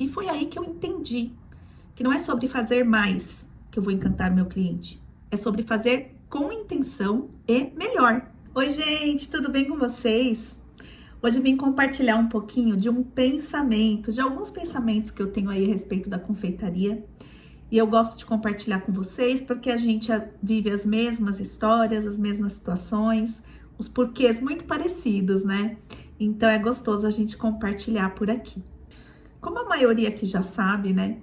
E foi aí que eu entendi que não é sobre fazer mais que eu vou encantar meu cliente. É sobre fazer com intenção e melhor. Oi, gente, tudo bem com vocês? Hoje eu vim compartilhar um pouquinho de um pensamento, de alguns pensamentos que eu tenho aí a respeito da confeitaria. E eu gosto de compartilhar com vocês porque a gente vive as mesmas histórias, as mesmas situações, os porquês muito parecidos, né? Então é gostoso a gente compartilhar por aqui. Como a maioria aqui já sabe, né?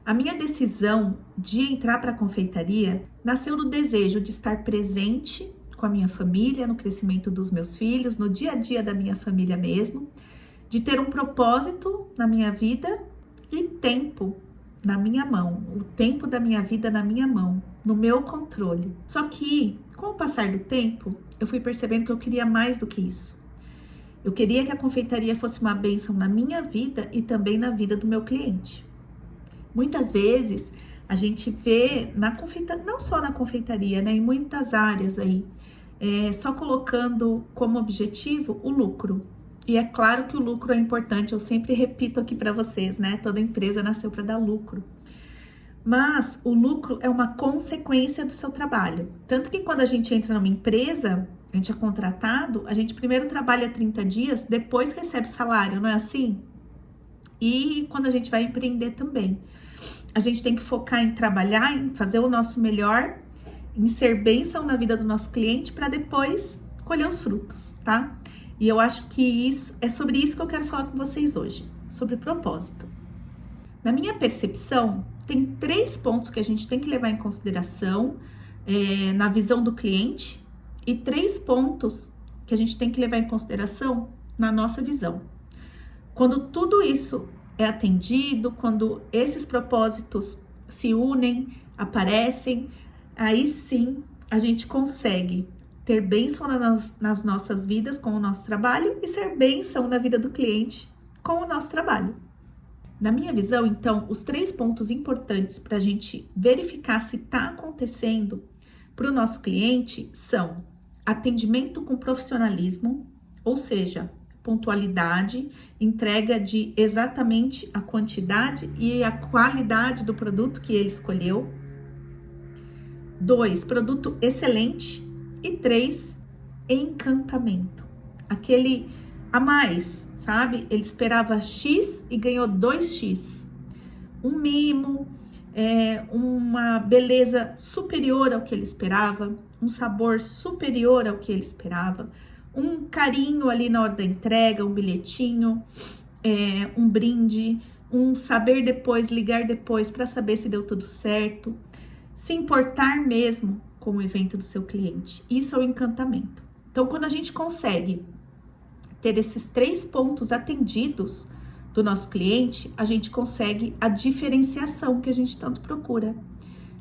A minha decisão de entrar para a confeitaria nasceu do desejo de estar presente com a minha família, no crescimento dos meus filhos, no dia a dia da minha família mesmo, de ter um propósito na minha vida e tempo na minha mão, o tempo da minha vida na minha mão, no meu controle. Só que, com o passar do tempo, eu fui percebendo que eu queria mais do que isso. Eu queria que a confeitaria fosse uma bênção na minha vida e também na vida do meu cliente. Muitas vezes a gente vê na confeitaria, não só na confeitaria, né, em muitas áreas aí, só colocando como objetivo o lucro. E é claro que o lucro é importante, eu sempre repito aqui para vocês, né? Toda empresa nasceu para dar lucro. Mas o lucro é uma consequência do seu trabalho. Tanto que quando a gente entra numa empresa, a gente é contratado, a gente primeiro trabalha 30 dias, depois recebe salário, não é assim? E quando a gente vai empreender também. A gente tem que focar em trabalhar, em fazer o nosso melhor, em ser bênção na vida do nosso cliente para depois colher os frutos, tá? E eu acho que isso é sobre isso que eu quero falar com vocês hoje, sobre propósito. Na minha percepção, tem 3 pontos que a gente tem que levar em consideração na visão do cliente e 3 pontos que a gente tem que levar em consideração na nossa visão. Quando tudo isso é atendido, quando esses propósitos se unem, aparecem, aí sim a gente consegue ter bênção nas nossas vidas com o nosso trabalho e ser bênção na vida do cliente com o nosso trabalho. Na minha visão, então, os 3 pontos importantes para a gente verificar se está acontecendo para o nosso cliente são atendimento com profissionalismo, ou seja, pontualidade, entrega de exatamente a quantidade e a qualidade do produto que ele escolheu. 2, produto excelente. E 3, encantamento. Aquele a mais, sabe? Ele esperava X e ganhou 2X. Um mimo, uma beleza superior ao que ele esperava, um sabor superior ao que ele esperava, um carinho ali na hora da entrega, um bilhetinho, um brinde, um saber depois, ligar depois para saber se deu tudo certo, se importar mesmo com o evento do seu cliente. Isso é o encantamento. Então, quando a gente consegue ter esses 3 pontos atendidos do nosso cliente, a gente consegue a diferenciação que a gente tanto procura.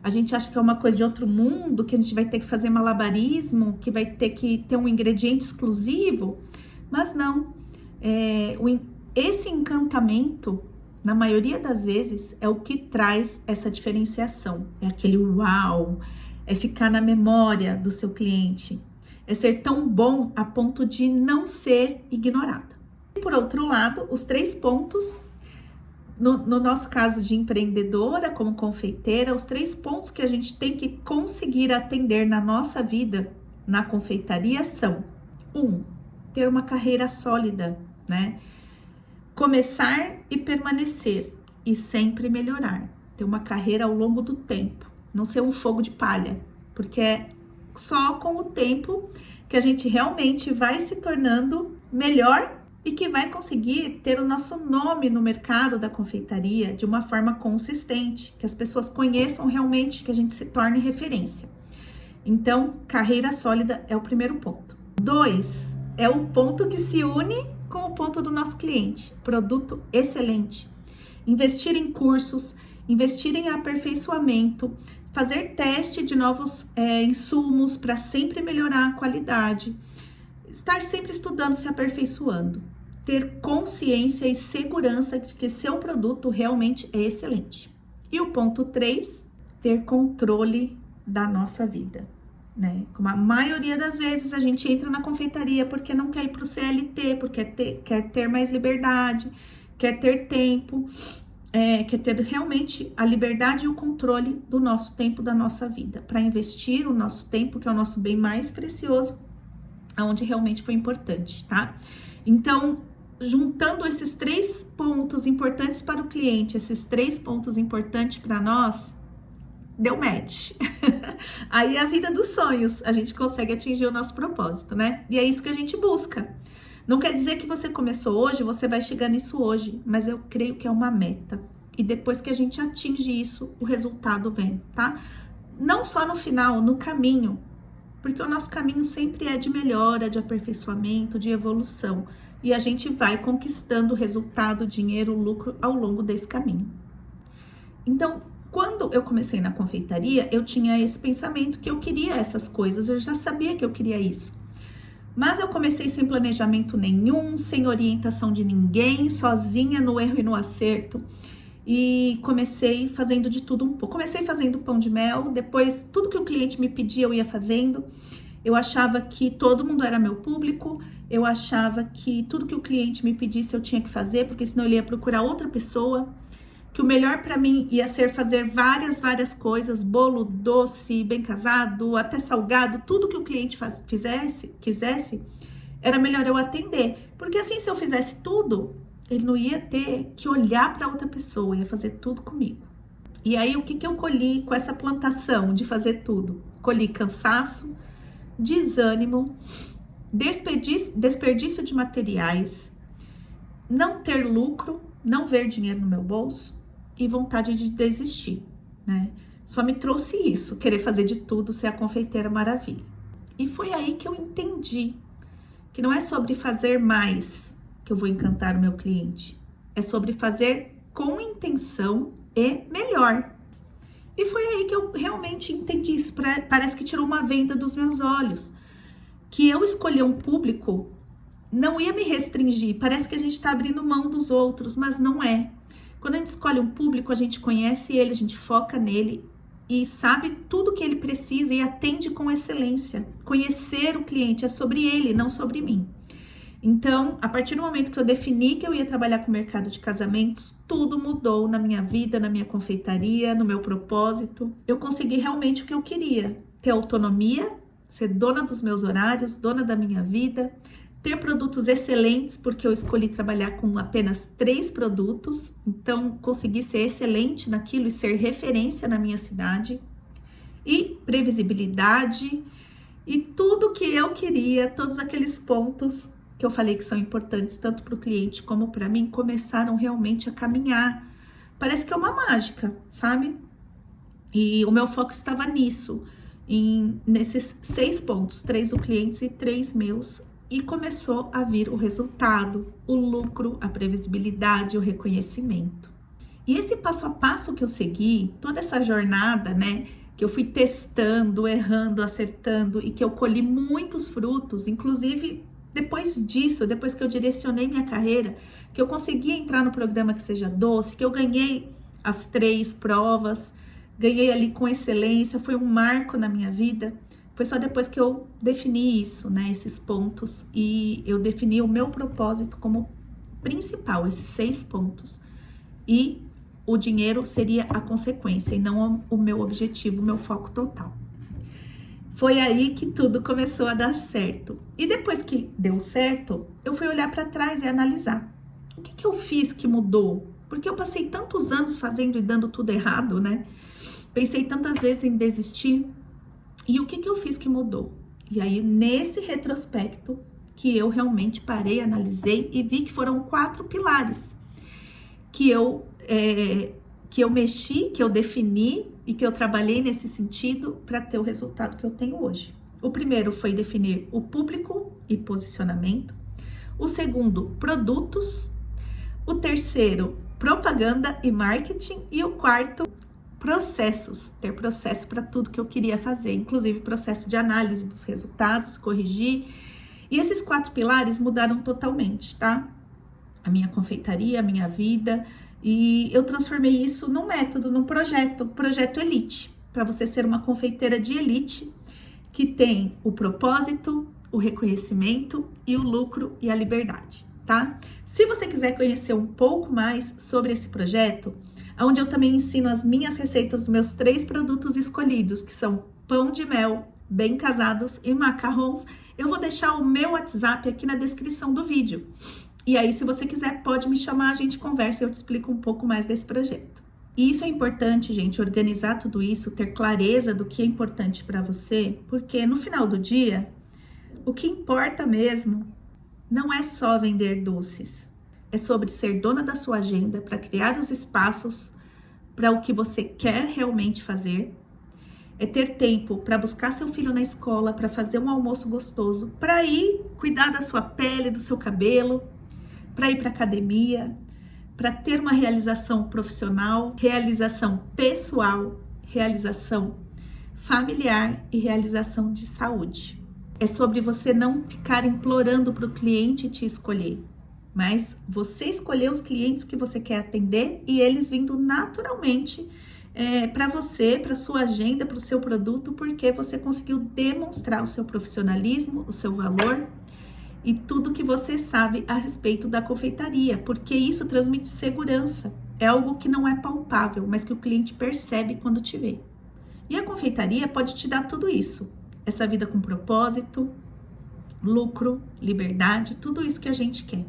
A gente acha que é uma coisa de outro mundo, que a gente vai ter que fazer malabarismo, que vai ter que ter um ingrediente exclusivo, mas não. Esse encantamento, na maioria das vezes, é o que traz essa diferenciação. É aquele uau, é ficar na memória do seu cliente, é ser tão bom a ponto de não ser ignorado. E por outro lado, os 3 pontos, no nosso caso de empreendedora, como confeiteira, os 3 pontos que a gente tem que conseguir atender na nossa vida, na confeitaria, são: 1, ter uma carreira sólida, né? Começar e permanecer, e sempre melhorar. Ter uma carreira ao longo do tempo. Não ser um fogo de palha, porque é só com o tempo que a gente realmente vai se tornando melhor e que vai conseguir ter o nosso nome no mercado da confeitaria de uma forma consistente, que as pessoas conheçam realmente, que a gente se torne referência. Então, carreira sólida é o primeiro ponto. 2, é o ponto que se une com o ponto do nosso cliente, produto excelente. Investir em cursos, investir em aperfeiçoamento, fazer teste de novos insumos para sempre melhorar a qualidade, estar sempre estudando, se aperfeiçoando, ter consciência e segurança de que seu produto realmente é excelente. E o ponto 3, ter controle da nossa vida, né? Como a maioria das vezes a gente entra na confeitaria porque não quer ir para o CLT, porque quer ter mais liberdade, quer ter tempo, quer ter realmente a liberdade e o controle do nosso tempo, da nossa vida, para investir o nosso tempo, que é o nosso bem mais precioso, aonde realmente foi importante, tá? Então, juntando esses 3 pontos importantes para o cliente, esses 3 pontos importantes para nós, deu match. Aí é a vida dos sonhos, a gente consegue atingir o nosso propósito, né? E é isso que a gente busca. Não quer dizer que você começou hoje, você vai chegar nisso hoje, mas eu creio que é uma meta. E depois que a gente atinge isso, o resultado vem, tá? Não só no final, no caminho, porque o nosso caminho sempre é de melhora, de aperfeiçoamento, de evolução. E a gente vai conquistando resultado, dinheiro, lucro ao longo desse caminho. Então, quando eu comecei na confeitaria, eu tinha esse pensamento que eu queria essas coisas, eu já sabia que eu queria isso. Mas eu comecei sem planejamento nenhum, sem orientação de ninguém, sozinha no erro e no acerto. E comecei fazendo de tudo um pouco. Comecei fazendo pão de mel, depois tudo que o cliente me pedia eu ia fazendo. Eu achava que todo mundo era meu público, eu achava que tudo que o cliente me pedisse eu tinha que fazer, porque senão ele ia procurar outra pessoa. Que o melhor para mim ia ser fazer várias coisas, bolo, doce, bem casado, até salgado, tudo que o cliente quisesse, era melhor eu atender. Porque assim, se eu fizesse tudo, ele não ia ter que olhar para outra pessoa, ia fazer tudo comigo. E aí, o que eu colhi com essa plantação de fazer tudo? Colhi cansaço, desânimo, desperdício de materiais, não ter lucro, não ver dinheiro no meu bolso, e vontade de desistir, né? Só me trouxe isso, querer fazer de tudo, ser a confeiteira maravilha. E foi aí que eu entendi que não é sobre fazer mais que eu vou encantar o meu cliente, é sobre fazer com intenção e melhor. E foi aí que eu realmente entendi isso, parece que tirou uma venda dos meus olhos, que eu escolher um público não ia me restringir, parece que a gente tá abrindo mão dos outros, mas não é. Quando a gente escolhe um público, a gente conhece ele, a gente foca nele e sabe tudo que ele precisa e atende com excelência. Conhecer o cliente é sobre ele, não sobre mim. Então, a partir do momento que eu defini que eu ia trabalhar com o mercado de casamentos, tudo mudou na minha vida, na minha confeitaria, no meu propósito. Eu consegui realmente o que eu queria: ter autonomia, ser dona dos meus horários, dona da minha vida, ter produtos excelentes, porque eu escolhi trabalhar com apenas 3 produtos, então consegui ser excelente naquilo e ser referência na minha cidade, e previsibilidade, e tudo que eu queria, todos aqueles pontos que eu falei que são importantes tanto para o cliente como para mim, começaram realmente a caminhar. Parece que é uma mágica, sabe? E o meu foco estava nisso, nesses 6 pontos, 3 do cliente e 3 meus. E começou a vir o resultado, o lucro, a previsibilidade, o reconhecimento. E esse passo a passo que eu segui, toda essa jornada, né, que eu fui testando, errando, acertando e que eu colhi muitos frutos, inclusive depois disso, depois que eu direcionei minha carreira, que eu consegui entrar no programa Que Seja Doce, que eu ganhei as 3 provas, ganhei ali com excelência, foi um marco na minha vida. Foi só depois que eu defini isso, né, esses pontos, e eu defini o meu propósito como principal, esses 6 pontos. E o dinheiro seria a consequência e não o meu objetivo, o meu foco total. Foi aí que tudo começou a dar certo. E depois que deu certo, eu fui olhar para trás e analisar. O que eu fiz que mudou? Porque eu passei tantos anos fazendo e dando tudo errado, né? Pensei tantas vezes em desistir. E o que eu fiz que mudou? E aí, nesse retrospecto, que eu realmente parei, analisei e vi que foram 4 pilares que eu mexi, que eu defini e que eu trabalhei nesse sentido para ter o resultado que eu tenho hoje. O primeiro foi definir o público e posicionamento. O segundo, produtos. O terceiro, propaganda e marketing. E o quarto, processos, ter processo para tudo que eu queria fazer, inclusive processo de análise dos resultados, corrigir. E esses 4 pilares mudaram totalmente, tá? A minha confeitaria, a minha vida, e eu transformei isso num método, num projeto Elite, para você ser uma confeiteira de elite, que tem o propósito, o reconhecimento e o lucro e a liberdade, tá? Se você quiser conhecer um pouco mais sobre esse projeto, onde eu também ensino as minhas receitas dos meus 3 produtos escolhidos, que são pão de mel, bem casados e macarrons. Eu vou deixar o meu WhatsApp aqui na descrição do vídeo. E aí, se você quiser, pode me chamar, a gente conversa e eu te explico um pouco mais desse projeto. E isso é importante, gente, organizar tudo isso, ter clareza do que é importante para você, porque no final do dia, o que importa mesmo não é só vender doces. É sobre ser dona da sua agenda para criar os espaços para o que você quer realmente fazer. É ter tempo para buscar seu filho na escola, para fazer um almoço gostoso, para ir cuidar da sua pele, do seu cabelo, para ir para academia, para ter uma realização profissional, realização pessoal, realização familiar e realização de saúde. É sobre você não ficar implorando para o cliente te escolher, mas você escolher os clientes que você quer atender e eles vindo naturalmente para você, para sua agenda, para o seu produto, porque você conseguiu demonstrar o seu profissionalismo, o seu valor e tudo que você sabe a respeito da confeitaria, porque isso transmite segurança. É algo que não é palpável, mas que o cliente percebe quando te vê. E a confeitaria pode te dar tudo isso. Essa vida com propósito, lucro, liberdade, tudo isso que a gente quer.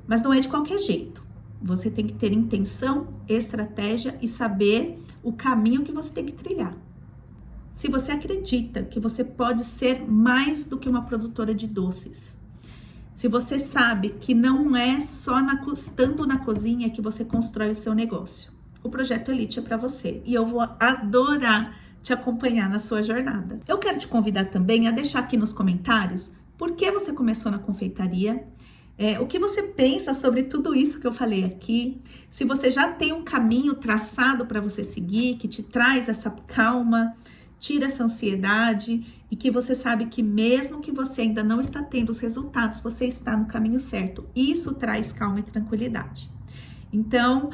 Mas não é de qualquer jeito. Você tem que ter intenção, estratégia e saber o caminho que você tem que trilhar. Se você acredita que você pode ser mais do que uma produtora de doces, se você sabe que não é só estando na cozinha que você constrói o seu negócio, o Projeto Elite é para você e eu vou adorar te acompanhar na sua jornada. Eu quero te convidar também a deixar aqui nos comentários por que você começou na confeitaria, o que você pensa sobre tudo isso que eu falei aqui, se você já tem um caminho traçado para você seguir, que te traz essa calma, tira essa ansiedade e que você sabe que mesmo que você ainda não está tendo os resultados, você está no caminho certo. Isso traz calma e tranquilidade. Então,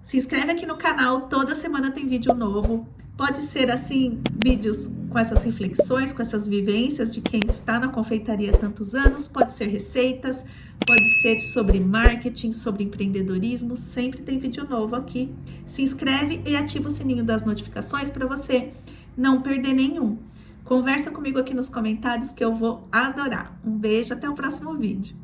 se inscreve aqui no canal, toda semana tem vídeo novo. Pode ser assim, vídeos com essas reflexões, com essas vivências de quem está na confeitaria há tantos anos, pode ser receitas, pode ser sobre marketing, sobre empreendedorismo, sempre tem vídeo novo aqui. Se inscreve e ativa o sininho das notificações para você não perder nenhum. Conversa comigo aqui nos comentários que eu vou adorar. Um beijo, até o próximo vídeo.